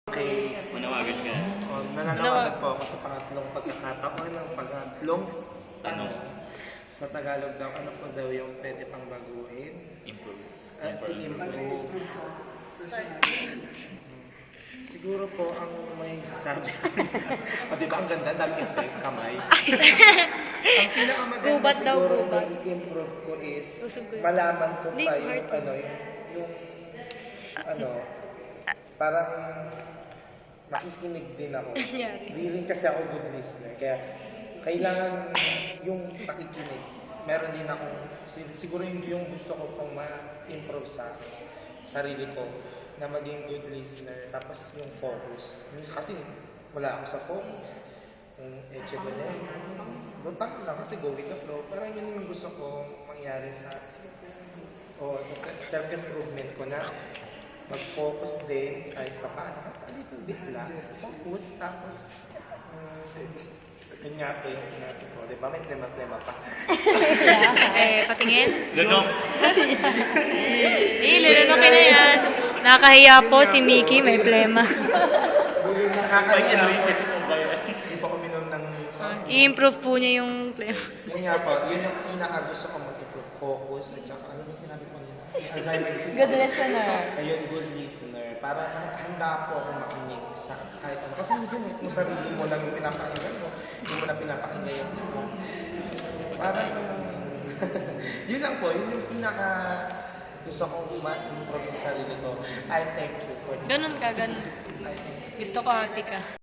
Okay. Manawagan ka. Nananawagan po ako sa pangatlong pagkakataon ng pangatlong ano, sa Tagalog daw, ano po daw yung pwede pang baguhin? Improve. I-improve. Siguro po ang may sasabi. O diba ang ganda, dami effect, kamay. Ang pinakamaganda Gubat daw, siguro gubat. na i-improve ko is malaman ko pa yung ano, yung ano, parang makikinig din ako. Hindi rin kasi ako good listener. Kaya kailangan yung pakikinig. Meron din ako, siguro hindi yung gusto ko pang ma-improve sa sarili ko na maging good listener. Tapos yung focus. Minsan kasi wala ako sa focus. Yung eche ko na lutang lang kasi go with the flow. Parang yun yung gusto ko mangyari sa self-improvement ko na mag-focus din kahit pa paano. A little bit lang. Focus, tapos yun nga po yung sinabi ko. Diba may plema-plema pa? Patingin. Lunok. Lununokin na yan. Nakahiya po si Mickey, may plema. Nakakalimutan ako. Hindi pa ko minom ng I-improve po niya yung plema. Yun nga po, yun yung pinaka-gusto ko mag-improve. Focus, at saka ano yung sinabi ko niya? Alzheimer disease. Good listener. Ayun, good listener. Para handa po ako makinig sa kahit ano. Kasi minsan kung sarili mo lang yung pinapakinggan mo, hindi mo na pinapakinggan yung iba. Parang, yun lang po, yun yung pinaka gusto kong ma-improve sa sarili ko. I thank you for that. Ganun ka, ganun. I thank you. Gusto ko happy ka.